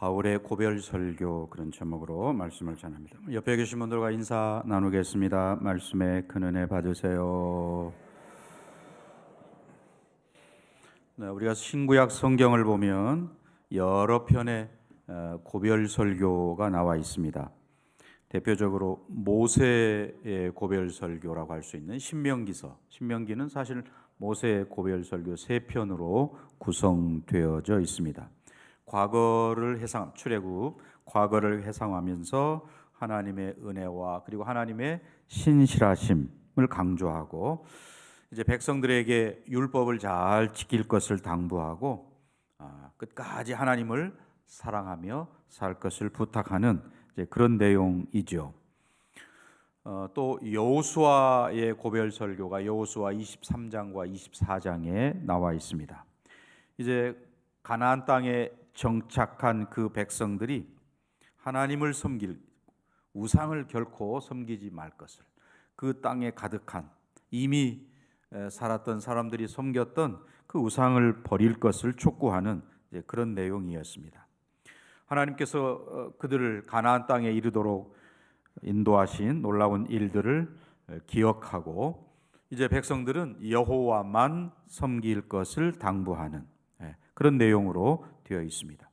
바울의 고별 설교, 그런 제목으로 말씀을 전합니다. 옆에 계신 분들과 인사 나누겠습니다. 말씀에 큰 은혜 받으세요. 네, 우리가 신구약 성경을 보면 여러 편의 고별 설교가 나와 있습니다. 대표적으로 모세의 고별 설교라고 할 수 있는 신명기서. 신명기는 사실 모세의 고별 설교 3편으로 구성되어져 있습니다. 출애굽 과거를 회상하면서 하나님의 은혜와 그리고 하나님의 신실하심을 강조하고, 이제 백성들에게 율법을 잘 지킬 것을 당부하고, 끝까지 하나님을 사랑하며 살 것을 부탁하는 이제 그런 내용이죠. 또 여호수아의 고별 설교가 여호수아 23장과 24장에 나와 있습니다. 이제 가나안 땅에 정착한 그 백성들이 하나님을 섬길, 우상을 결코 섬기지 말 것을, 그 땅에 가득한 이미 살았던 사람들이 섬겼던 그 우상을 버릴 것을 촉구하는 그런 내용이었습니다. 하나님께서 그들을 가나안 땅에 이르도록 인도하신 놀라운 일들을 기억하고, 이제 백성들은 여호와만 섬길 것을 당부하는 그런 내용으로 되어 있습니다.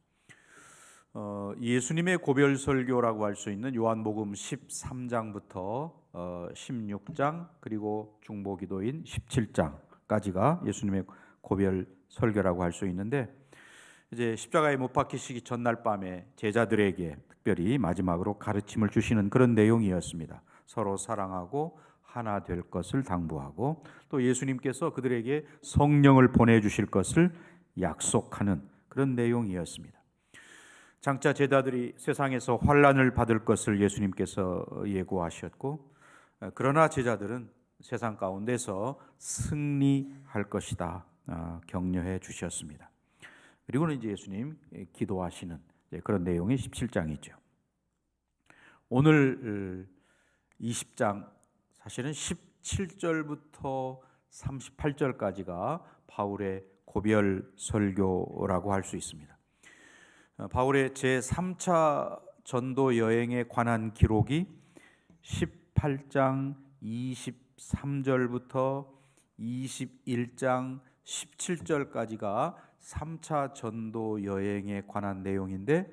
예수님의 고별 설교라고 할 수 있는 요한복음 13장부터 16장 그리고 중보기도인 17장까지가 예수님의 고별 설교라고 할 수 있는데, 이제 십자가에 못 박히시기 전날 밤에 제자들에게 특별히 마지막으로 가르침을 주시는 그런 내용이었습니다. 서로 사랑하고 하나 될 것을 당부하고, 또 예수님께서 그들에게 성령을 보내주실 것을 약속하는 그런 내용이었습니다. 장차 제자들이 세상에서 환난을 받을 것을 예수님께서 예고하셨고, 그러나 제자들은 세상 가운데서 승리할 것이다 격려해 주셨습니다. 그리고는 이제 예수님 기도하시는 그런 내용이 17장이죠. 오늘 20장 사실은 17절부터 38절까지가 바울의 고별 설교라고 할 수 있습니다. 바울의 제3차 전도 여행에 관한 기록이 18장 23절부터 21장 17절까지가 3차 전도 여행에 관한 내용인데,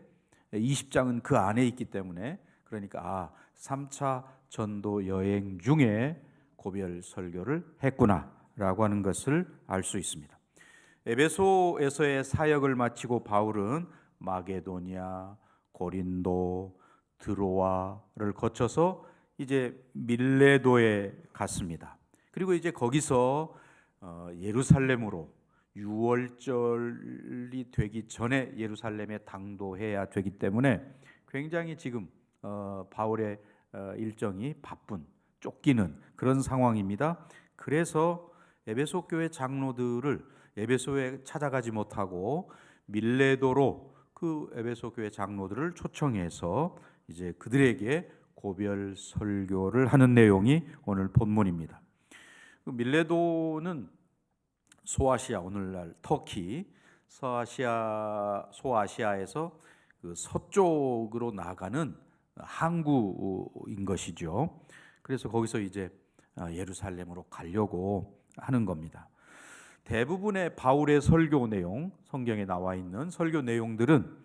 20장은 그 안에 있기 때문에, 그러니까 3차 전도 여행 중에 고별 설교를 했구나라고 하는 것을 알 수 있습니다. 에베소에서의 사역을 마치고 바울은 마게도니아, 고린도, 드로아를 거쳐서 이제 밀레도에 갔습니다. 그리고 이제 거기서 예루살렘으로, 유월절이 되기 전에 예루살렘에 당도해야 되기 때문에 굉장히 지금 바울의 일정이 바쁜, 쫓기는 그런 상황입니다. 그래서 에베소 교회 장로들을 에베소에 찾아가지 못하고 밀레도로 그 에베소 교회 장로들을 초청해서 이제 그들에게 고별 설교를 하는 내용이 오늘 본문입니다. 밀레도는 소아시아, 오늘날 터키, 소아시아에서 그 서쪽으로 나가는 항구인 것이죠. 그래서 거기서 이제 예루살렘으로 가려고 하는 겁니다. 대부분의 바울의 설교 내용, 성경에 나와 있는 설교 내용들은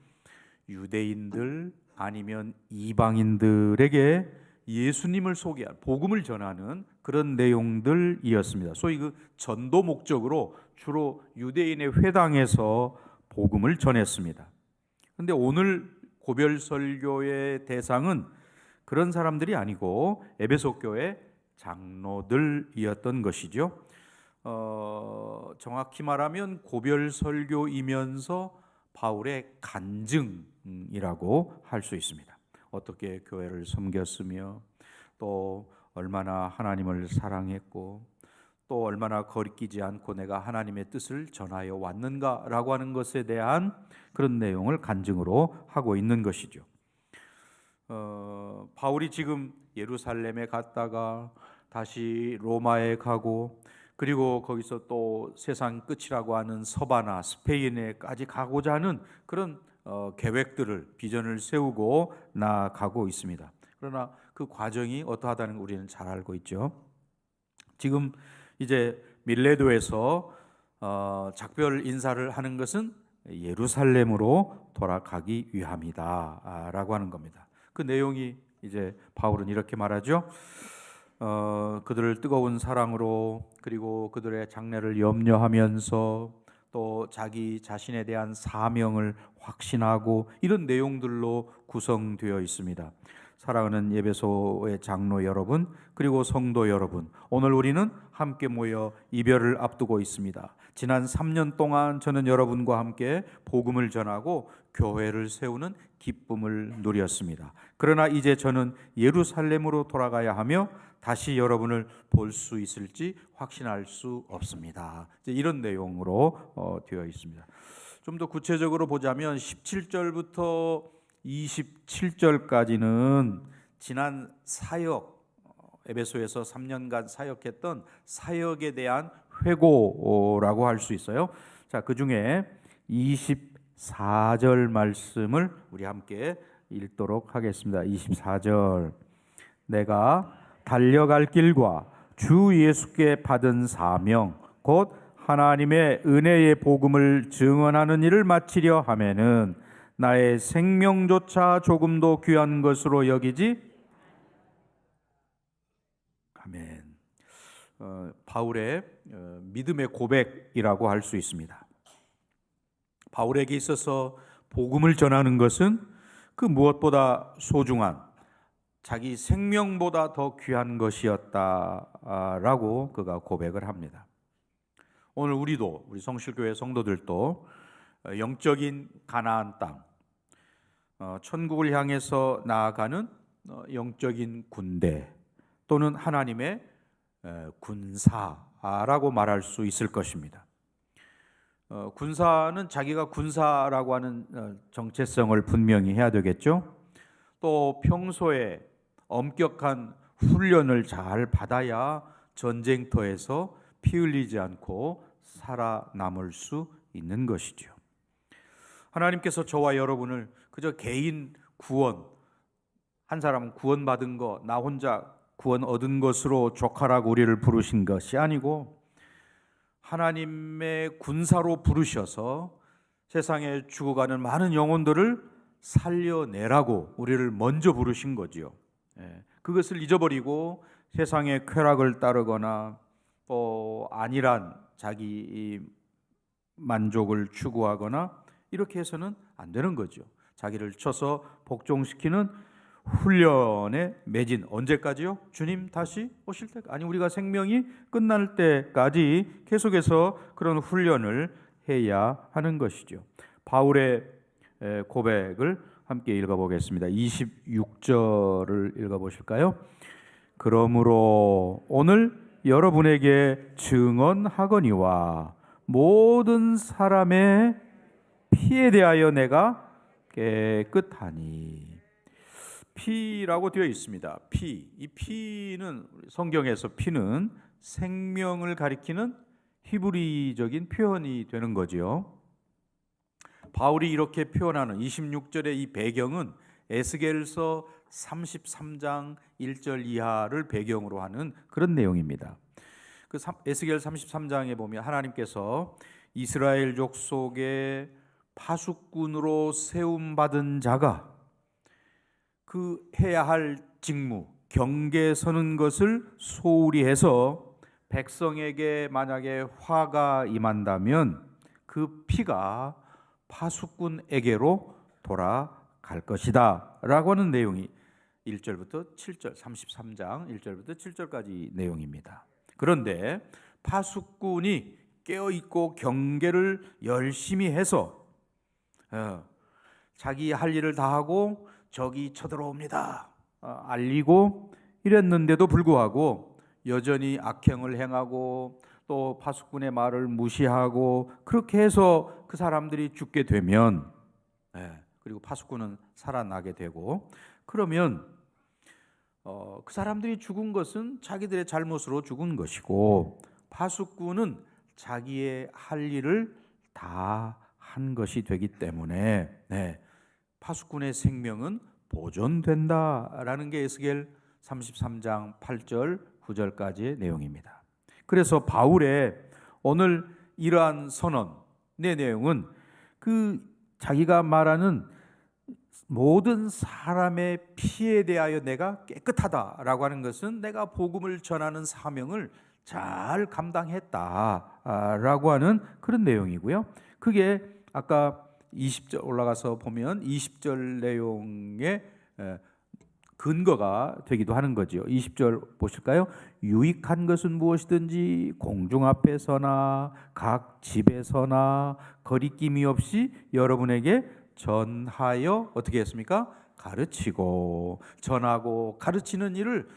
유대인들 아니면 이방인들에게 예수님을 소개한, 복음을 전하는 그런 내용들이었습니다. 소위 그 전도 목적으로 주로 유대인의 회당에서 복음을 전했습니다. 그런데 오늘 고별 설교의 대상은 그런 사람들이 아니고 에베소 교회 장로들이었던 것이죠. 정확히 말하면 고별 설교이면서 바울의 간증이라고 할 수 있습니다. 어떻게 교회를 섬겼으며, 또 얼마나 하나님을 사랑했고, 또 얼마나 거리끼지 않고 내가 하나님의 뜻을 전하여 왔는가라고 하는 것에 대한 그런 내용을 간증으로 하고 있는 것이죠. 바울이 지금 예루살렘에 갔다가 다시 로마에 가고, 그리고 거기서 또 세상 끝이라고 하는 서바나, 스페인에까지 가고자 하는 그런 계획들을 비전을 세우고 나아가고 있습니다. 그러나 그 과정이 어떠하다는 걸 우리는 잘 알고 있죠. 지금 이제 밀레도에서 작별 인사를 하는 것은 예루살렘으로 돌아가기 위함이다라고 하는 겁니다. 그 내용이 이제 바울은 이렇게 말하죠. 그들을 뜨거운 사랑으로 그리고 그들의 장래를 염려하면서 또 자기 자신에 대한 사명을 확신하고 이런 내용들로 구성되어 있습니다. 사랑하는 예배소의 장로 여러분, 그리고 성도 여러분, 오늘 우리는 함께 모여 이별을 앞두고 있습니다. 지난 3년 동안 저는 여러분과 함께 복음을 전하고 교회를 세우는 기쁨을 누렸습니다. 그러나 이제 저는 예루살렘으로 돌아가야 하며 다시 여러분을 볼 수 있을지 확신할 수 없습니다. 이런 내용으로 되어 있습니다. 좀 더 구체적으로 보자면 17절부터 27절까지는 지난 사역, 에베소에서 3년간 사역했던 사역에 대한 회고라고 할 수 있어요. 자, 그 중에 24절 말씀을 우리 함께 읽도록 하겠습니다. 24절. 내가 달려갈 길과 주 예수께 받은 사명 곧 하나님의 은혜의 복음을 증언하는 일을 마치려 하면은 나의 생명조차 조금도 귀한 것으로 여기지. 아멘. 바울의 믿음의 고백이라고 할 수 있습니다. 바울에게 있어서 복음을 전하는 것은 그 무엇보다 소중한 자기 생명보다 더 귀한 것이었다라고 그가 고백을 합니다. 오늘 우리 성실교회 성도들도 영적인 가나안 땅, 천국을 향해서 나아가는 영적인 군대 또는 하나님의 군사라고 말할 수 있을 것입니다. 군사는 자기가 군사라고 하는 정체성을 분명히 해야 되겠죠. 또 평소에 엄격한 훈련을 잘 받아야 전쟁터에서 피 흘리지 않고 살아남을 수 있는 것이죠. 하나님께서 저와 여러분을 그저 개인 구원, 한 사람은 구원받은 거, 나 혼자 구원 얻은 것으로 족하라고 우리를 부르신 것이 아니고 하나님의 군사로 부르셔서 세상에 죽어가는 많은 영혼들을 살려내라고 우리를 먼저 부르신 거지요. 그것을 잊어버리고 세상의 쾌락을 따르거나 또 안일한 자기 만족을 추구하거나 이렇게 해서는 안 되는 거죠. 자기를 쳐서 복종시키는 훈련에 매진. 언제까지요? 주님 다시 오실 때, 아니 우리가 생명이 끝날 때까지 계속해서 그런 훈련을 해야 하는 것이죠. 바울의 고백을 함께 읽어보겠습니다. 26절을 읽어보실까요? 그러므로 오늘 여러분에게 증언하거니와 모든 사람의 피에 대하여 내가 깨끗하니. 피라고 되어 있습니다. 이 피는 성경에서 피는 생명을 가리키는 히브리적인 표현이 되는 거지요. 바울이 이렇게 표현하는 26절의 이 배경은 에스겔서 33장 1절 이하를 배경으로 하는 그런 내용입니다. 그 에스겔 33장에 보면 하나님께서 이스라엘 족속의 파수꾼으로 세움받은 자가 그 해야 할 직무, 경계에 서는 것을 소홀히 해서 백성에게 만약에 화가 임한다면 그 피가 파수꾼에게로 돌아갈 것이다 라고 하는 내용이 1절부터 7절, 33장 1절부터 7절까지 내용입니다. 그런데 파수꾼이 깨어있고 경계를 열심히 해서 자기 할 일을 다 하고 적이 쳐들어옵니다 알리고 이랬는데도 불구하고 여전히 악행을 행하고 또 파수꾼의 말을 무시하고 그렇게 해서 그 사람들이 죽게 되면 그리고 파수꾼은 살아나게 되고 그러면 그 사람들이 죽은 것은 자기들의 잘못으로 죽은 것이고 파수꾼은 자기의 할 일을 다 것이 되기 때문에 파수꾼의 생명은 보존된다라는 게 에스겔 33장 8절 9절까지의 내용입니다. 그래서 바울의 오늘 이러한 선언의 내용은 자기가 말하는 모든 사람의 피에 대하여 내가 깨끗하다라고 하는 것은 내가 복음을 전하는 사명을 잘 감당했다라고 하는 그런 내용이고요. 그게 아까 20절 올라가서 보면 20절 내용의 근거가 되기도 하는 거죠. 20절 보실까요? 유익한 것은 무엇이든지 공중 앞에서나 각 집에서나 거리낌이 없이 여러분에게 전하여 어떻게 했습니까? 가르치고 전하고 가르치는 일을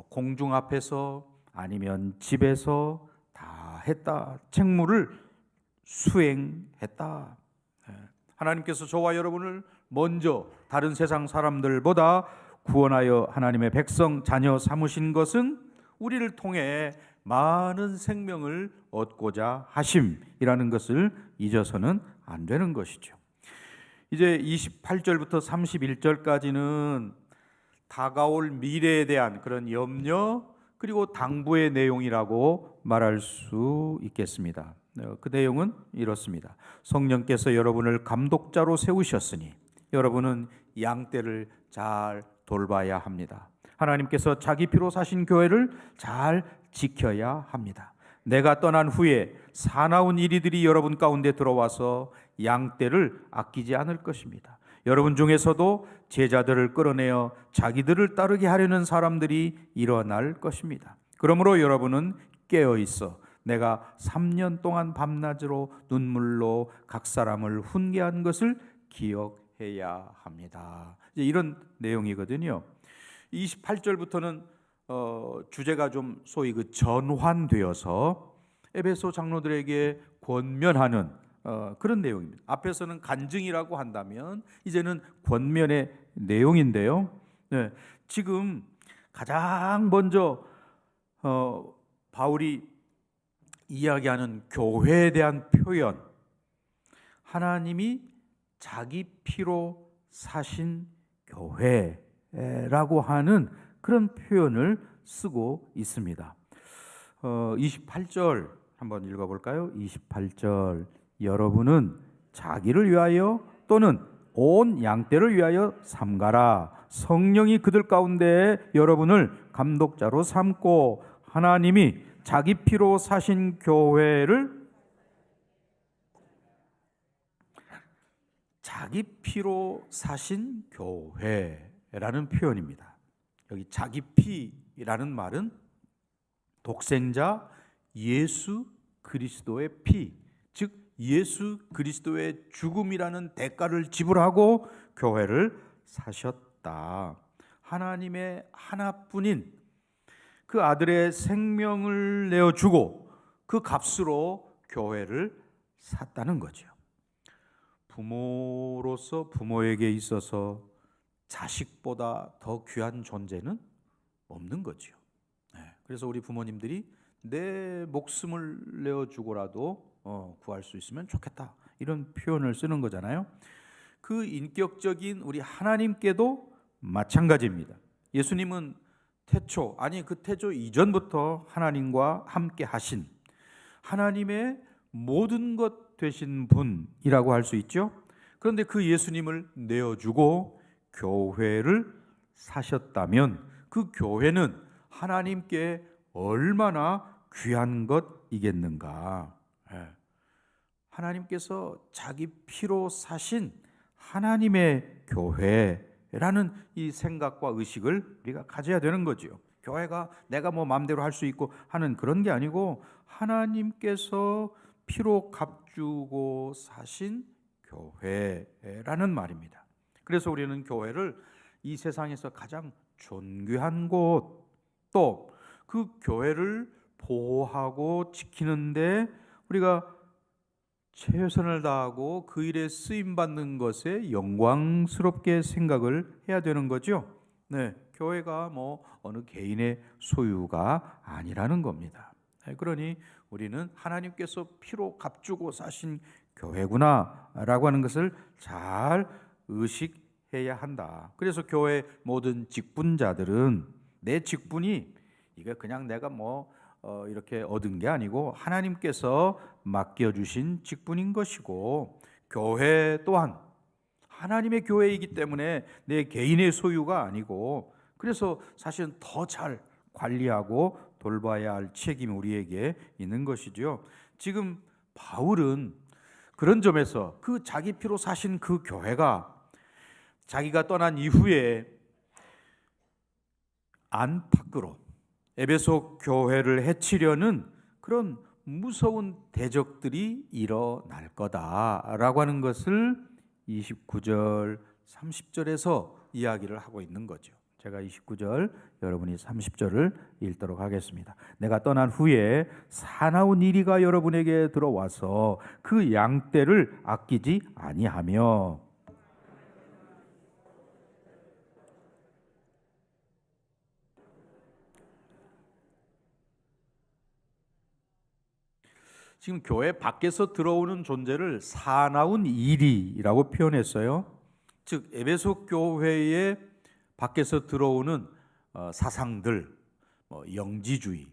공중 앞에서 아니면 집에서 다 했다. 책무를 수행했다. 하나님께서 저와 여러분을 먼저 다른 세상 사람들보다 구원하여 하나님의 백성 자녀 삼으신 것은 우리를 통해 많은 생명을 얻고자 하심이라는 것을 잊어서는 안 되는 것이죠. 이제 28절부터 31절까지는 다가올 미래에 대한 그런 염려 그리고 당부의 내용이라고 말할 수 있겠습니다. 그 내용은 이렇습니다. 성령께서 여러분을 감독자로 세우셨으니 여러분은 양떼를 잘 돌봐야 합니다. 하나님께서 자기 피로 사신 교회를 잘 지켜야 합니다. 내가 떠난 후에 사나운 이리들이 여러분 가운데 들어와서 양떼를 아끼지 않을 것입니다. 여러분 중에서도 제자들을 끌어내어 자기들을 따르게 하려는 사람들이 일어날 것입니다. 그러므로 여러분은 깨어 있어 내가 3년 동안 밤낮으로 눈물로 각 사람을 훈계한 것을 기억해야 합니다. 이제 이런 내용이거든요. 28절부터는 주제가 좀 소위 전환되어서 에베소 장로들에게 권면하는 그런 내용입니다. 앞에서는 간증이라고 한다면 이제는 권면의 내용인데요. 지금 가장 먼저 바울이 이야기하는 교회에 대한 표현, 하나님이 자기 피로 사신 교회라고 하는 그런 표현을 쓰고 있습니다. 28절 한번 읽어볼까요? 28절 여러분은 자기를 위하여 또는 온 양떼를 위하여 삼가라. 성령이 그들 가운데 여러분을 감독자로 삼고 하나님이 자기 피로 사신 교회를 자기 피로 사신 교회라는 표현입니다. 여기 자기 피라는 말은 독생자 예수 그리스도의 피, 즉 예수 그리스도의 죽음이라는 대가를 지불하고 교회를 사셨다. 하나님의 하나뿐인 그 아들의 생명을 내어주고 그 값으로 교회를 샀다는 거죠. 부모로서 부모에게 있어서 자식보다 더 귀한 존재는 없는 거죠. 그래서 우리 부모님들이 내 목숨을 내어주고라도 구할 수 있으면 좋겠다, 이런 표현을 쓰는 거잖아요. 그 인격적인 우리 하나님께도 마찬가지입니다. 예수님은 그 태초 이전부터 하나님과 함께 하신 하나님의 모든 것 되신 분이라고 할 수 있죠. 그런데 그 예수님을 내어주고 교회를 사셨다면 그 교회는 하나님께 얼마나 귀한 것이겠는가. 하나님께서 자기 피로 사신 하나님의 교회라는 이 생각과 의식을 우리가 가져야 되는 거죠. 교회가 내가 마음대로 할 수 있고 하는 그런 게 아니고 하나님께서 피로 값주고 사신 교회라는 말입니다. 그래서 우리는 교회를 이 세상에서 가장 존귀한 곳, 또 그 교회를 보호하고 지키는데 우리가 최선을 다하고 그 일에 쓰임 받는 것에 영광스럽게 생각을 해야 되는 거죠. 교회가 어느 개인의 소유가 아니라는 겁니다. 그러니 우리는 하나님께서 피로 값주고 사신 교회구나라고 하는 것을 잘 의식해야 한다. 그래서 교회 모든 직분자들은 내 직분이 이게 그냥 내가 이렇게 얻은 게 아니고 하나님께서 맡겨주신 직분인 것이고, 교회 또한 하나님의 교회이기 때문에 내 개인의 소유가 아니고, 그래서 사실은 더 잘 관리하고 돌봐야 할 책임이 우리에게 있는 것이죠. 지금 바울은 그런 점에서 그 자기 피로 사신 그 교회가 자기가 떠난 이후에 안팎으로 에베소 교회를 해치려는 그런 무서운 대적들이 일어날 거다라고 하는 것을 29절, 30절에서 이야기를 하고 있는 거죠. 제가 29절, 여러분이 30절을 읽도록 하겠습니다. 내가 떠난 후에 사나운 이리가 여러분에게 들어와서 그 양떼를 아끼지 아니하며. 지금 교회 밖에서 들어오는 존재를 사나운 이리라고 표현했어요. 즉 에베소 교회의 밖에서 들어오는 사상들, 영지주의,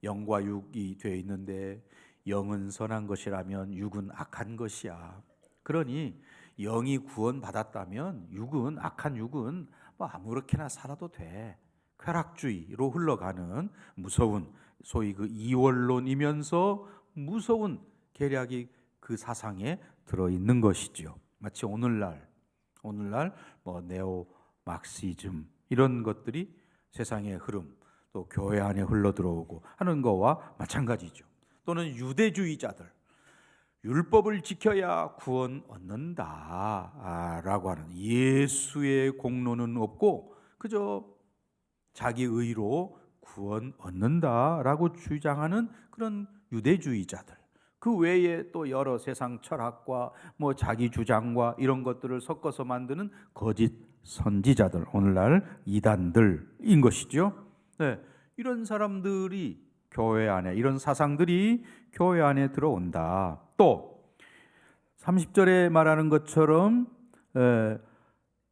영과 육이 되어 있는데 영은 선한 것이라면 육은 악한 것이야. 그러니 영이 구원받았다면 육은, 악한 육은 아무렇게나 살아도 돼. 쾌락주의로 흘러가는 무서운, 소위 그 이원론이면서 무서운 계략이 그 사상에 들어있는 것이죠. 마치 오늘날 네오 막시즘 이런 것들이 세상의 흐름, 또 교회 안에 흘러들어오고 하는 거와 마찬가지죠. 또는 유대주의자들, 율법을 지켜야 구원 얻는다 라고 하는, 예수의 공로는 없고 그저 자기 의로 구원 얻는다라고 주장하는 그런 유대주의자들, 그 외에 또 여러 세상 철학과 자기 주장과 이런 것들을 섞어서 만드는 거짓 선지자들, 오늘날 이단들인 것이죠. 네, 이런 사람들이 교회 안에, 이런 사상들이 교회 안에 들어온다. 또 30절에 말하는 것처럼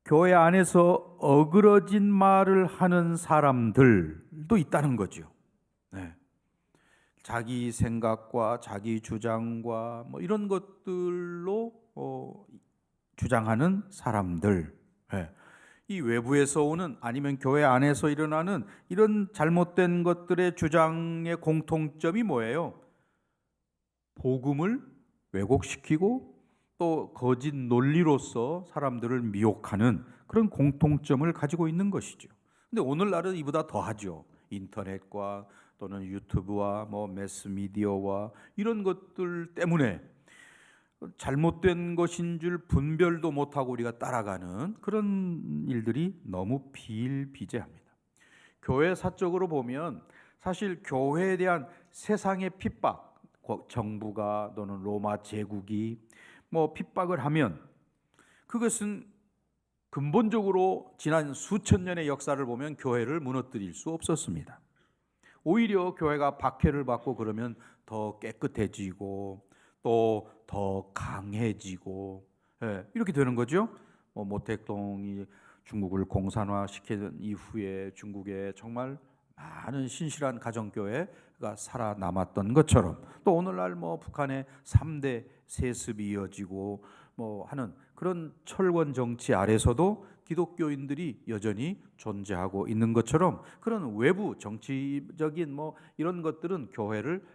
교회 안에서 어그러진 말을 하는 사람들도 있다는 거죠. 네. 자기 생각과 자기 주장과 이런 것들로 주장하는 사람들. 네. 이 외부에서 오는, 아니면 교회 안에서 일어나는 이런 잘못된 것들의 주장의 공통점이 뭐예요? 복음을 왜곡시키고 또 거짓 논리로서 사람들을 미혹하는 그런 공통점을 가지고 있는 것이죠. 근데 오늘날은 이보다 더하죠. 인터넷과 또는 유튜브와 매스미디어와 이런 것들 때문에 잘못된 것인 줄 분별도 못하고 우리가 따라가는 그런 일들이 너무 비일비재합니다. 교회 사적으로 보면 사실 교회에 대한 세상의 핍박, 정부가 또는 로마 제국이 핍박을 하면 그것은 근본적으로 지난 수천 년의 역사를 보면 교회를 무너뜨릴 수 없었습니다. 오히려 교회가 박해를 받고 그러면 더 깨끗해지고 또 더 강해지고, 이렇게 되는 거죠. 모택동이 중국을 공산화시킨 이후에 중국에 정말 많은 신실한 가정교회가 살아남았던 것처럼, 또 오늘날 북한의 3대 세습이 이어지고 하는 그런 철권 정치 아래서도 기독교인들이 여전히 존재하고 있는 것처럼, 그런 외부 정치적인 이런 것들은 교회를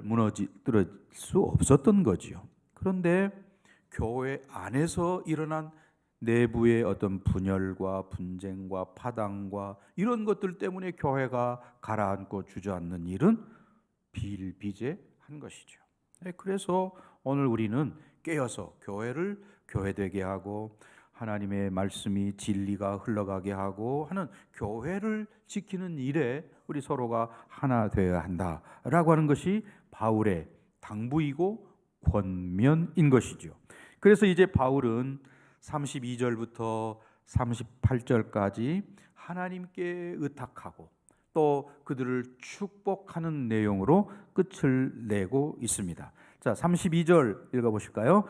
무너뜨릴 수 없었던 거지요. 그런데 교회 안에서 일어난 내부의 어떤 분열과 분쟁과 파당과 이런 것들 때문에 교회가 가라앉고 주저앉는 일은 비일비재한 것이죠. 그래서 오늘 우리는 깨어서 교회를 교회되게 하고 하나님의 말씀이 진리가 흘러가게 하고 하는 교회를 지키는 일에 우리 서로가 하나 되어야 한다라고 하는 것이 바울의 당부이고 권면인 것이죠. 그래서 이제 바울은 32절부터 38절까지 하나님께 의탁하고 또 그들을 축복하는 내용으로 끝을 내고 있습니다. 자, 32절 읽어보실까요?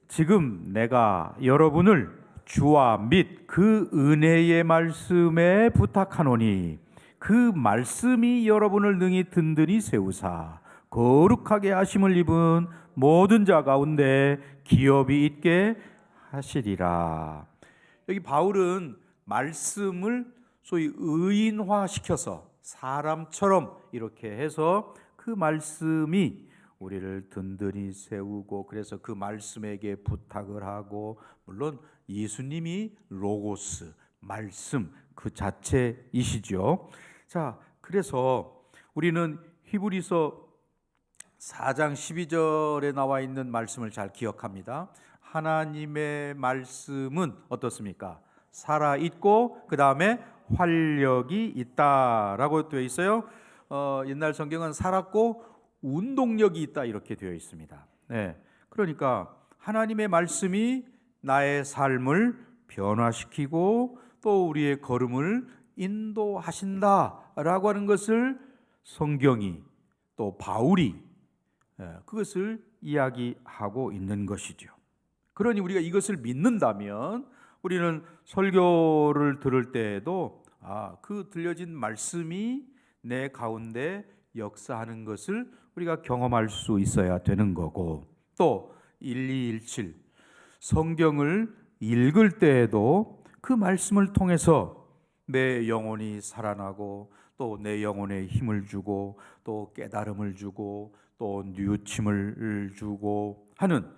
지금 내가 여러분을 주와 및 그 은혜의 말씀에 부탁하노니 그 말씀이 여러분을 능히 든든히 세우사 거룩하게 하심을 입은 모든 자 가운데 기업이 있게 하시리라. 여기 바울은 말씀을 소위 의인화시켜서 사람처럼 이렇게 해서 그 말씀이 우리를 든든히 세우고, 그래서 그 말씀에게 부탁을 하고, 물론 예수님이 로고스, 말씀 그 자체이시죠. 자, 그래서 우리는 히브리서 4장 12절에 나와 있는 말씀을 잘 기억합니다. 하나님의 말씀은 어떻습니까? 살아있고 그 다음에 활력이 있다라고 되어 있어요. 옛날 성경은 살았고 운동력이 있다 이렇게 되어 있습니다. 네, 그러니까 하나님의 말씀이 나의 삶을 변화시키고 또 우리의 걸음을 인도하신다라고 하는 것을 성경이 또 바울이 그것을 이야기하고 있는 것이죠. 그러니 우리가 이것을 믿는다면 우리는 설교를 들을 때에도 그 들려진 말씀이 내 가운데 역사하는 것을 우리가 경험할 수 있어야 되는 거고, 또 1217 성경을 읽을 때에도 그 말씀을 통해서 내 영혼이 살아나고 또 내 영혼에 힘을 주고 또 깨달음을 주고 또 뉘우침을 주고 하는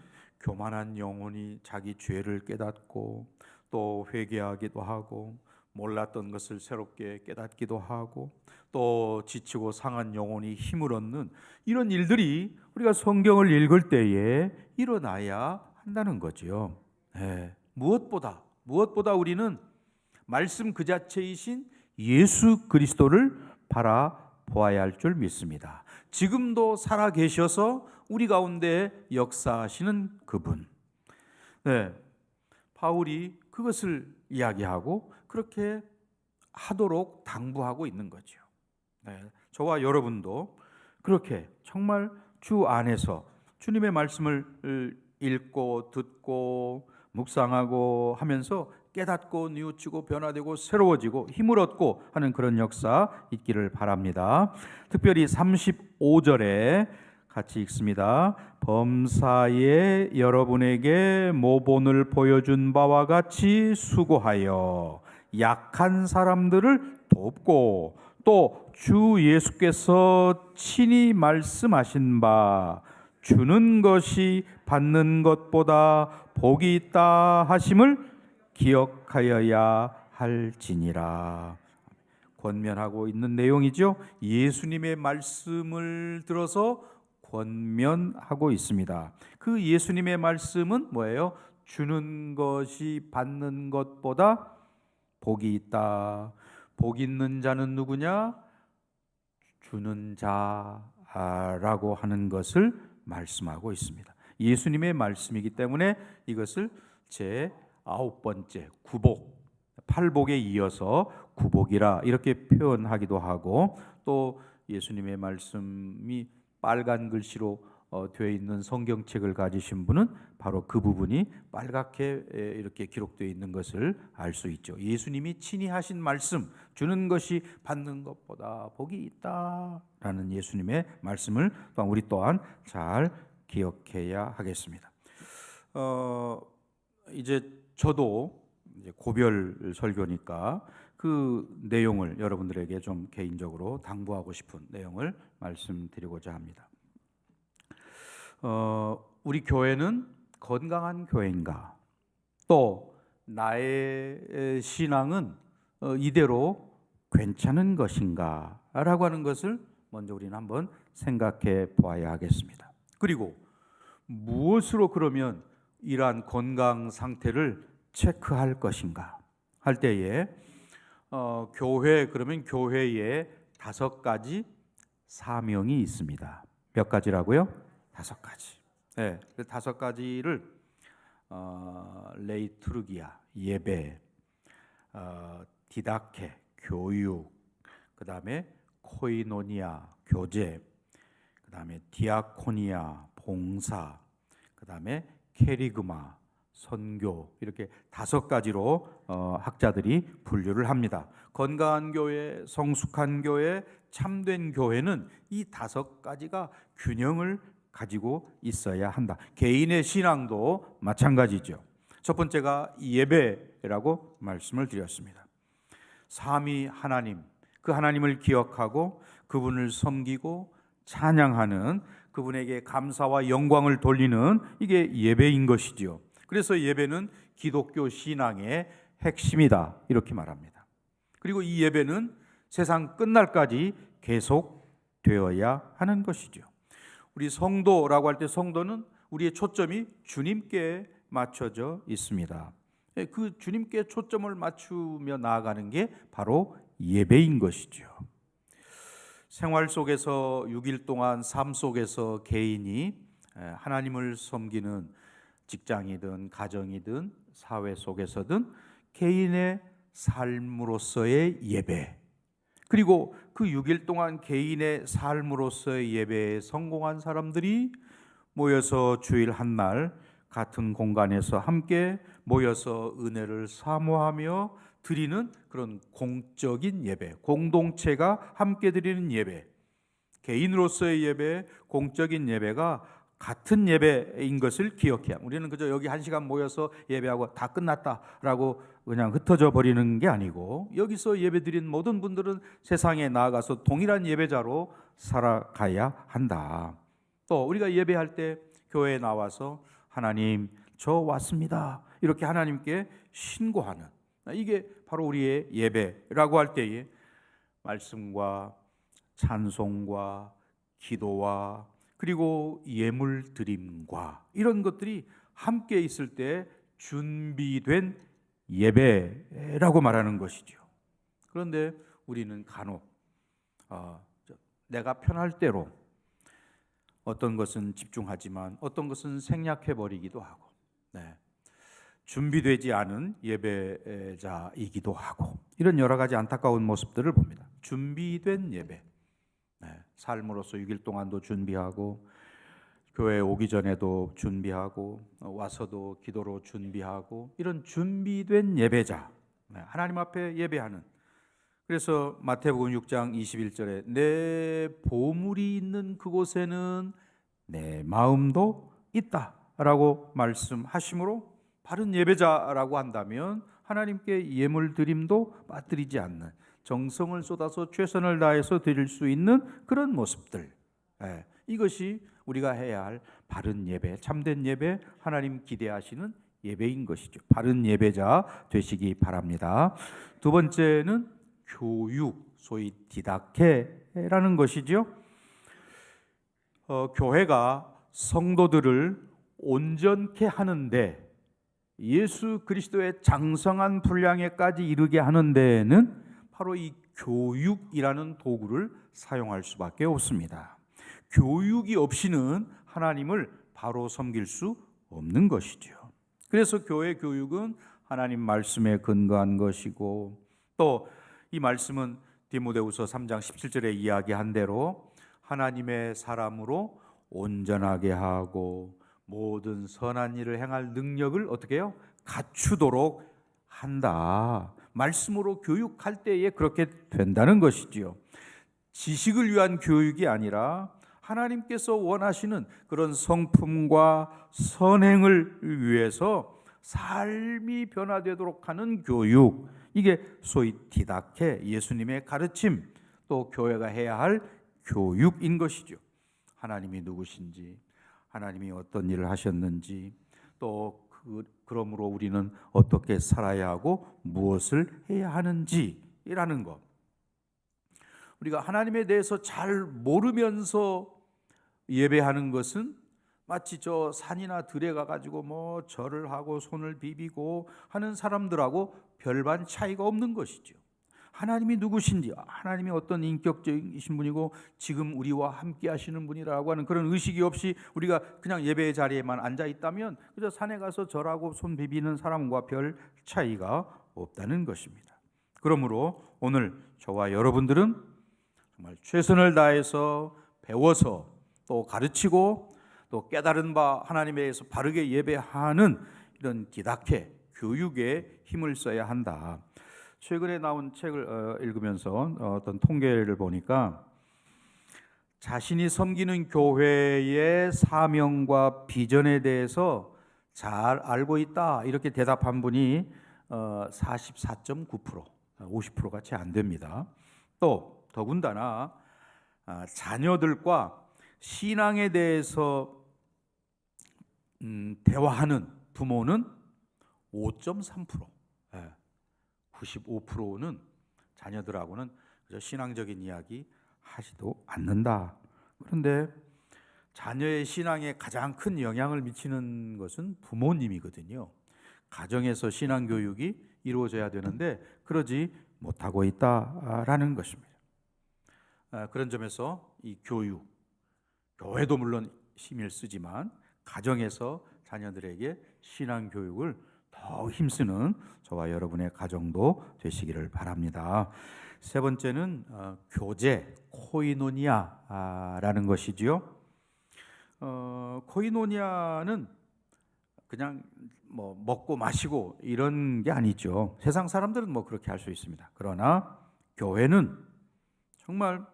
교만한 영혼이 자기 죄를 깨닫고 또 회개하기도 하고 몰랐던 것을 새롭게 깨닫기도 하고 또 지치고 상한 영혼이 힘을 얻는 이런 일들이 우리가 성경을 읽을 때에 일어나야 한다는 거지요. 무엇보다 우리는 말씀 그 자체이신 예수 그리스도를 바라보아야 할 줄 믿습니다. 지금도 살아 계셔서 우리 가운데 역사하시는 그분. 바울이 그것을 이야기하고 그렇게 하도록 당부하고 있는 거죠. 저와 여러분도 그렇게 정말 주 안에서 주님의 말씀을 읽고 듣고 묵상하고 하면서 깨닫고 뉘우치고 변화되고 새로워지고 힘을 얻고 하는 그런 역사 있기를 바랍니다. 특별히 35절에 같이 읽습니다. 범사에 여러분에게 모본을 보여준 바와 같이 수고하여 약한 사람들을 돕고 또 주 예수께서 친히 말씀하신 바 주는 것이 받는 것보다 복이 있다 하심을 기억하여야 할지니라. 권면하고 있는 내용이죠. 예수님의 말씀을 들어서 권면하고 있습니다. 그 예수님의 말씀은 뭐예요? 주는 것이 받는 것보다 복이 있다. 복 있는 자는 누구냐? 주는 자라고 하는 것을 말씀하고 있습니다. 예수님의 말씀이기 때문에 이것을 제 9번째 구복, 팔복에 이어서 구복이라 이렇게 표현하기도 하고, 또 예수님의 말씀이 빨간 글씨로 되어 있는 성경책을 가지신 분은 바로 그 부분이 빨갛게 이렇게 기록되어 있는 것을 알 수 있죠. 예수님이 친히 하신 말씀, 주는 것이 받는 것보다 복이 있다라는 예수님의 말씀을 또한 우리 또한 잘 기억해야 하겠습니다. 이제 저도 이제 고별 설교니까 그 내용을 여러분들에게 좀 개인적으로 당부하고 싶은 내용을 말씀드리고자 합니다. 우리 교회는 건강한 교회인가? 또 나의 신앙은 이대로 괜찮은 것인가? 라고 하는 것을 먼저 우리는 한번 생각해 보아야 하겠습니다. 그리고 무엇으로 그러면 이러한 건강 상태를 체크할 것인가 할 때에 교회, 그러면 교회에 5가지 사명이 있습니다. 몇 가지라고요? 5가지. 네, 그 5가지를 레이투르기아, 예배, 디다케, 교육, 그 다음에 코이노니아, 교제, 그 다음에 디아코니아, 봉사, 그 다음에 캐리그마, 선교, 이렇게 5가지로 학자들이 분류를 합니다. 건강한 교회, 성숙한 교회, 참된 교회는 이 5가지가 균형을 가지고 있어야 한다. 개인의 신앙도 마찬가지죠. 첫 번째가 예배라고 말씀을 드렸습니다. 삼위 하나님, 그 하나님을 기억하고 그분을 섬기고 찬양하는, 그분에게 감사와 영광을 돌리는, 이게 예배인 것이지요. 그래서 예배는 기독교 신앙의 핵심이다, 이렇게 말합니다. 그리고 이 예배는 세상 끝날까지 계속되어야 하는 것이죠. 우리 성도라고 할 때 성도는 우리의 초점이 주님께 맞춰져 있습니다. 그 주님께 초점을 맞추며 나아가는 게 바로 예배인 것이죠. 생활 속에서 6일 동안 삶 속에서 개인이 하나님을 섬기는, 직장이든 가정이든 사회 속에서든 개인의 삶으로서의 예배, 그리고 그 6일 동안 개인의 삶으로서의 예배에 성공한 사람들이 모여서 주일 한날 같은 공간에서 함께 모여서 은혜를 사모하며 드리는 그런 공적인 예배, 공동체가 함께 드리는 예배, 개인으로서의 예배, 공적인 예배가 같은 예배인 것을 기억해야 합니다. 우리는 그저 여기 1시간 모여서 예배하고 다 끝났다라고 그냥 흩어져 버리는 게 아니고, 여기서 예배드린 모든 분들은 세상에 나아가서 동일한 예배자로 살아가야 한다. 또 우리가 예배할 때 교회에 나와서 하나님 저 왔습니다, 이렇게 하나님께 신고하는, 이게 바로 우리의 예배라고 할 때에 말씀과 찬송과 기도와 그리고 예물 드림과 이런 것들이 함께 있을 때 준비된 예배라고 말하는 것이죠. 그런데 우리는 간혹 내가 편할 대로 어떤 것은 집중하지만 어떤 것은 생략해버리기도 하고, 준비되지 않은 예배자이기도 하고, 이런 여러 가지 안타까운 모습들을 봅니다. 준비된 예배, 삶으로서 6일 동안도 준비하고, 교회에 오기 전에도 준비하고, 와서도 기도로 준비하고, 이런 준비된 예배자, 하나님 앞에 예배하는. 그래서 마태복음 6장 21절에 내 보물이 있는 그곳에는 내 마음도 있다라고 말씀하시므로, 바른 예배자라고 한다면 하나님께 예물 드림도 빠뜨리지 않는, 정성을 쏟아서 최선을 다해서 드릴 수 있는 그런 모습들, 이것이 우리가 해야 할 바른 예배, 참된 예배, 하나님 기대하시는 예배인 것이죠. 바른 예배자 되시기 바랍니다. 두 번째는 교육, 소위 디다케라는 것이죠. 교회가 성도들을 온전케 하는데, 예수 그리스도의 장성한 분량에까지 이르게 하는 데에는 바로 이 교육이라는 도구를 사용할 수밖에 없습니다. 교육이 없이는 하나님을 바로 섬길 수 없는 것이죠. 그래서 교회 교육은 하나님 말씀에 근거한 것이고, 또 이 말씀은 디모데후서 3장 17절에 이야기한 대로 하나님의 사람으로 온전하게 하고 모든 선한 일을 행할 능력을 어떻게 해요? 갖추도록 한다. 말씀으로 교육할 때에 그렇게 된다는 것이지요. 지식을 위한 교육이 아니라 하나님께서 원하시는 그런 성품과 선행을 위해서 삶이 변화되도록 하는 교육, 이게 소위 디다케, 예수님의 가르침, 또 교회가 해야 할 교육인 것이죠. 하나님이 누구신지, 하나님이 어떤 일을 하셨는지, 또 그러므로 우리는 어떻게 살아야 하고 무엇을 해야 하는지라는 것. 우리가 하나님에 대해서 잘 모르면서 예배하는 것은 마치 저 산이나 들에 가가지고 뭐 절을 하고 손을 비비고 하는 사람들하고 별반 차이가 없는 것이죠. 하나님이 누구신지, 하나님이 어떤 인격적이신 분이고 지금 우리와 함께 하시는 분이라고 하는 그런 의식이 없이 우리가 그냥 예배의 자리에만 앉아 있다면 그저 산에 가서 절하고 손 비비는 사람과 별 차이가 없다는 것입니다. 그러므로 오늘 저와 여러분들은 정말 최선을 다해서 배워서 또 가르치고 또 깨달은 바 하나님에 대해서 바르게 예배하는 이런 디다케 교육에 힘을 써야 한다. 최근에 나온 책을 읽으면서 어떤 통계를 보니까 자신이 섬기는 교회의 사명과 비전에 대해서 잘 알고 있다 이렇게 대답한 분이 44.9%, 50%가 채 안 됩니다. 또 더군다나 자녀들과 신앙에 대해서 대화하는 부모는 5.3%, 95%는 자녀들하고는 그저 신앙적인 이야기 하지도 않는다. 그런데 자녀의 신앙에 가장 큰 영향을 미치는 것은 부모님이거든요. 가정에서 신앙 교육이 이루어져야 되는데 그러지 못하고 있다라는 것입니다. 그런 점에서 이 교육, 교회도 물론 힘을 쓰지만 가정에서 자녀들에게 신앙 교육을 더 힘쓰는 저와 여러분의 가정도 되시기를 바랍니다. 세 번째는 교제, 코이노니아라는 것이지요. 코이노니아는 그냥 뭐 먹고 마시고 이런 게 아니죠. 세상 사람들은 뭐 그렇게 할 수 있습니다. 그러나 교회는 정말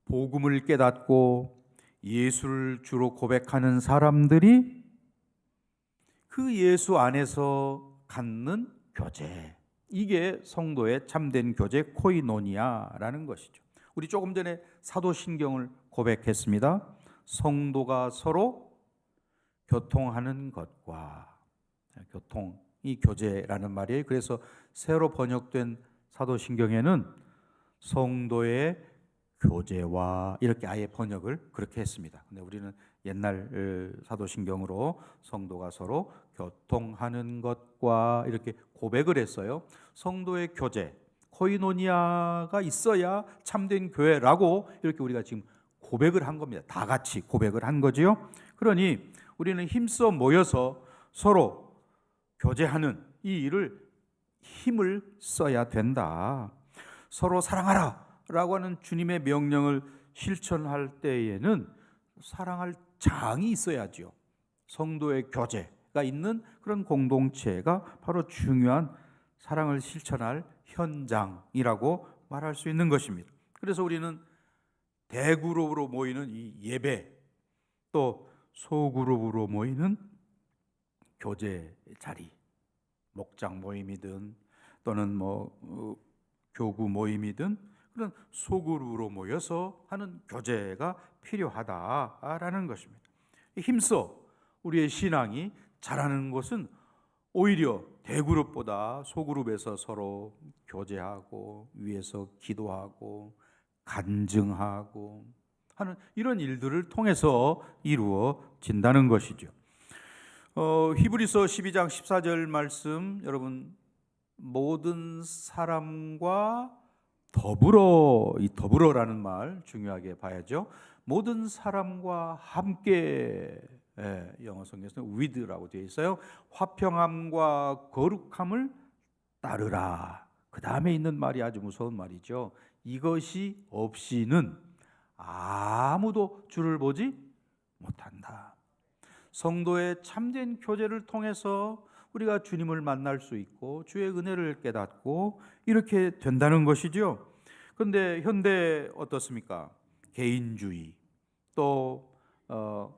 복음을 깨닫고 예수를 주로 고백하는 사람들이 그 예수 안에서 갖는 교제, 이게 성도의 참된 교제 코이노니아라는 것이죠. 우리 조금 전에 사도신경을 고백했습니다. 성도가 서로 교통하는 것과, 교통이 교제라는 말이에요. 그래서 새로 번역된 사도신경에는 성도의 교제와 이렇게 아예 번역을 그렇게 했습니다. 근데 우리는 옛날 사도신경으로 성도가 서로 교통하는 것과 이렇게 고백을 했어요. 성도의 교제, 코이노니아가 있어야 참된 교회라고 이렇게 우리가 지금 고백을 한 겁니다. 다 같이 고백을 한 거지요. 그러니 우리는 힘써 모여서 서로 교제하는 이 일을 힘을 써야 된다. 서로 사랑하라 라고 하는 주님의 명령을 실천할 때에는 사랑할 장이 있어야죠. 성도의 교제가 있는 그런 공동체가 바로 중요한 사랑을 실천할 현장이라고 말할 수 있는 것입니다. 그래서 우리는 대그룹으로 모이는 이 예배, 또 소그룹으로 모이는 교제 자리, 목장 모임이든 또는 교구 모임이든 그런 소그룹으로 모여서 하는 교제가 필요하다라는 것입니다. 힘써 우리의 신앙이 자라는 것은 오히려 대그룹보다 소그룹에서 서로 교제하고 위에서 기도하고 간증하고 하는 이런 일들을 통해서 이루어진다는 것이죠. 히브리서 12장 14절 말씀, 여러분 모든 사람과 더불어, 이 더불어라는 말 중요하게 봐야죠. 모든 사람과 함께, 영어 성경에서는 with라고 되어 있어요. 화평함과 거룩함을 따르라. 그 다음에 있는 말이 아주 무서운 말이죠. 이것이 없이는 아무도 주를 보지 못한다. 성도의 참된 교제를 통해서 우리가 주님을 만날 수 있고 주의 은혜를 깨닫고 이렇게 된다는 것이죠. 그런데 현대 어떻습니까? 개인주의, 또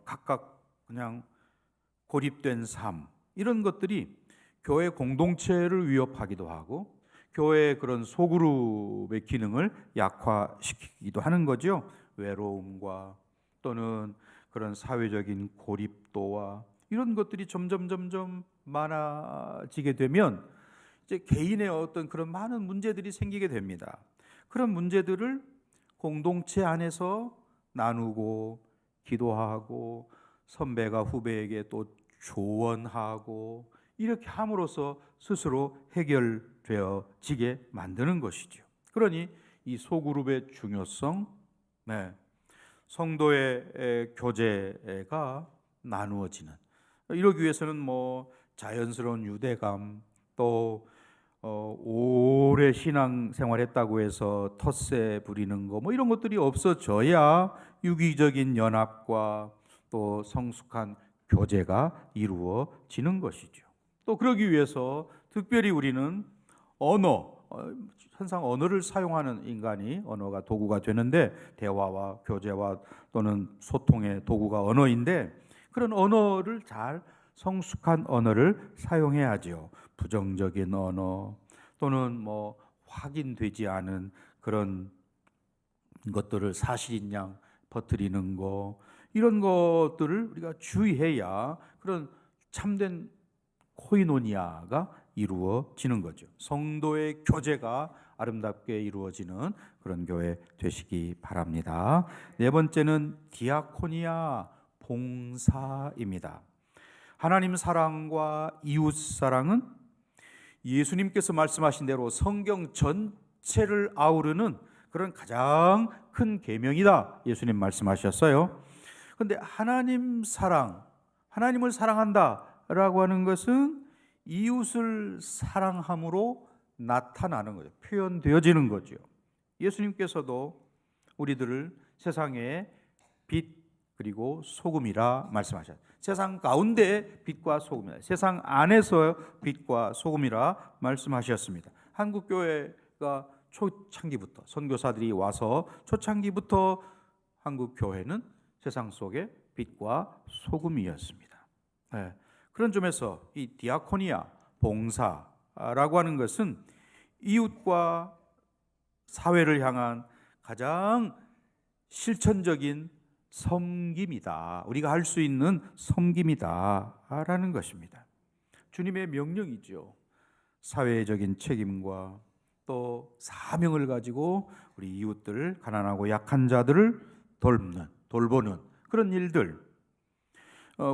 각각 그냥 고립된 삶, 이런 것들이 교회 공동체를 위협하기도 하고 교회의 그런 소그룹의 기능을 약화시키기도 하는 거죠. 외로움과 또는 그런 사회적인 고립도와 이런 것들이 점점 많아지게 되면 이제 개인의 어떤 그런 많은 문제들이 생기게 됩니다. 그런 문제들을 공동체 안에서 나누고 기도하고 선배가 후배에게 또 조언하고 이렇게 함으로써 스스로 해결되어지게 만드는 것이죠. 그러니 이 소그룹의 중요성, 성도의 교제가 나누어지는, 이러기 위해서는 자연스러운 유대감, 또 오래 신앙생활했다고 해서 텃세 부리는 거 이런 것들이 없어져야 유기적인 연합과 또 성숙한 교제가 이루어지는 것이죠. 또 그러기 위해서 특별히 우리는 항상 언어를 사용하는 인간이 언어가 도구가 되는데, 대화와 교제와 또는 소통의 도구가 언어인데, 그런 언어를 잘 성숙한 언어를 사용해야죠. 부정적인 언어 또는 확인되지 않은 그런 것들을 사실인 양 퍼뜨리는 거, 이런 것들을 우리가 주의해야 그런 참된 코이노니아가 이루어지는 거죠. 성도의 교제가 아름답게 이루어지는 그런 교회 되시기 바랍니다. 네 번째는 디아코니아, 봉사입니다. 하나님 사랑과 이웃 사랑은 예수님께서 말씀하신 대로 성경 전체를 아우르는 그런 가장 큰 계명이다, 예수님 말씀하셨어요. 그런데 하나님 사랑, 하나님을 사랑한다라고 하는 것은 이웃을 사랑함으로 나타나는 거죠. 표현되어지는 거죠. 예수님께서도 우리들을 세상의 빛 그리고 소금이라 말씀하셨어요. 세상 가운데 빛과 소금이라, 세상 안에서 빛과 소금이라 말씀하셨습니다. 한국교회가 초창기부터, 선교사들이 와서 초창기부터 한국교회는 세상 속의 빛과 소금이었습니다. 네. 그런 점에서 이 디아코니아, 봉사라고 하는 것은 이웃과 사회를 향한 가장 실천적인 섬김이다. 우리가 할 수 있는 섬김이다라는 것입니다. 주님의 명령이죠. 사회적인 책임과 또 사명을 가지고 우리 이웃들, 가난하고 약한 자들을 돌보는 그런 일들.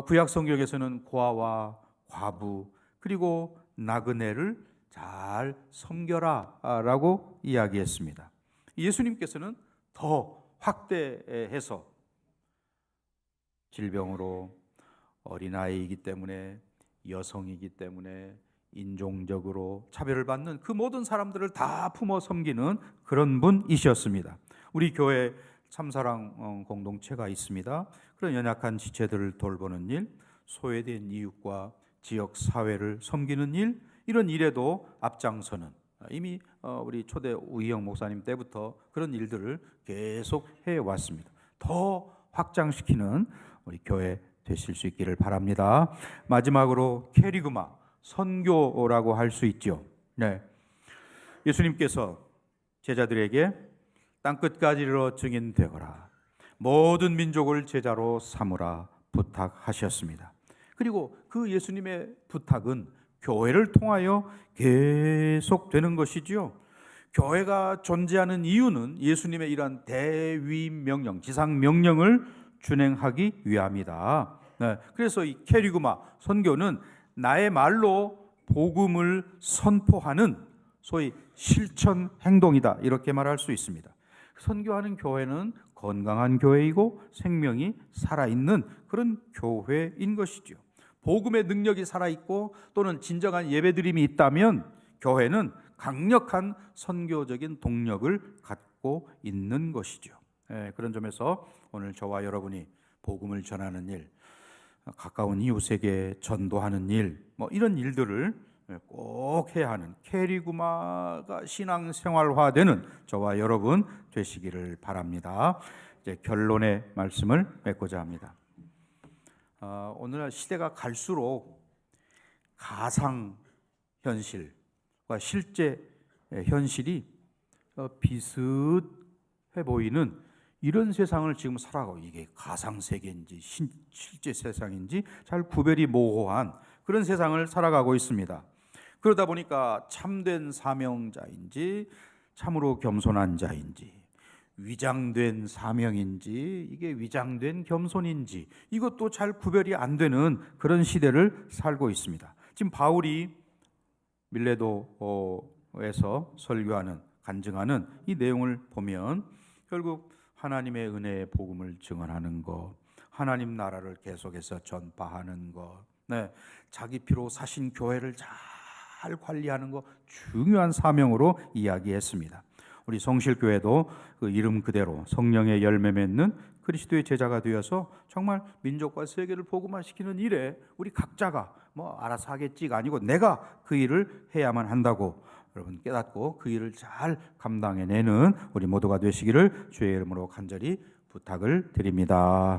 구약 성경에서는 고아와 과부 그리고 나그네를 잘 섬겨라라고 이야기했습니다. 예수님께서는 더 확대해서 질병으로, 어린아이이기 때문에, 여성이기 때문에 인종적으로 차별을 받는 그 모든 사람들을 다 품어 섬기는 그런 분이셨습니다. 우리 교회 참사랑 공동체가 있습니다. 그런 연약한 지체들을 돌보는 일, 소외된 이웃과 지역 사회를 섬기는 일, 이런 일에도 앞장서는, 이미 우리 초대 우희영 목사님 때부터 그런 일들을 계속 해왔습니다. 더 확장시키는 우리 교회 되실 수 있기를 바랍니다. 마지막으로 캐리그마, 선교라고 할 수 있죠. 네. 예수님께서 제자들에게 땅끝까지 이르러 증인되거라, 모든 민족을 제자로 삼으라 부탁하셨습니다. 그리고 그 예수님의 부탁은 교회를 통하여 계속되는 것이지요. 교회가 존재하는 이유는 예수님의 이러한 대위 명령, 지상 명령을 준행하기 위함이다. 네. 그래서 이 캐리그마, 선교는 나의 말로 복음을 선포하는 소위 실천 행동이다, 이렇게 말할 수 있습니다. 선교하는 교회는 건강한 교회이고 생명이 살아있는 그런 교회인 것이죠. 복음의 능력이 살아있고 또는 진정한 예배드림이 있다면 교회는 강력한 선교적인 동력을 갖고 있는 것이죠. 그런 점에서 오늘 저와 여러분이 복음을 전하는 일, 가까운 이웃에게 전도하는 일, 이런 일들을 꼭 해야 하는 캐리구마가 신앙생활화되는 저와 여러분 되시기를 바랍니다. 이제 결론의 말씀을 맺고자 합니다. 오늘날 시대가 갈수록 가상 현실과 실제 현실이 비슷해 보이는 이런 세상을 지금 살아가고, 이게 가상 세계인지 실제 세상인지 잘 구별이 모호한 그런 세상을 살아가고 있습니다. 그러다 보니까 참된 사명자인지 참으로 겸손한 자인지, 위장된 사명인지 이게 위장된 겸손인지, 이것도 잘 구별이 안 되는 그런 시대를 살고 있습니다. 지금 바울이 밀레도에서 설교하는, 간증하는 이 내용을 보면 결국 하나님의 은혜의 복음을 증언하는 것, 하나님 나라를 계속해서 전파하는 것, 자기 피로 사신 교회를 잘 관리하는 것, 중요한 사명으로 이야기했습니다. 우리 성실교회도 그 이름 그대로 성령의 열매 맺는 그 그리스도의 제자가 되어서 정말 민족과 세계를 복음화시키는 일에 우리 각자가 뭐 알아서 하겠지가 아니고 내가 그 일을 해야만 한다고 여러분 깨닫고 그 일을 잘 감당해내는 우리 모두가 되시기를 주의 이름으로 간절히 부탁을 드립니다.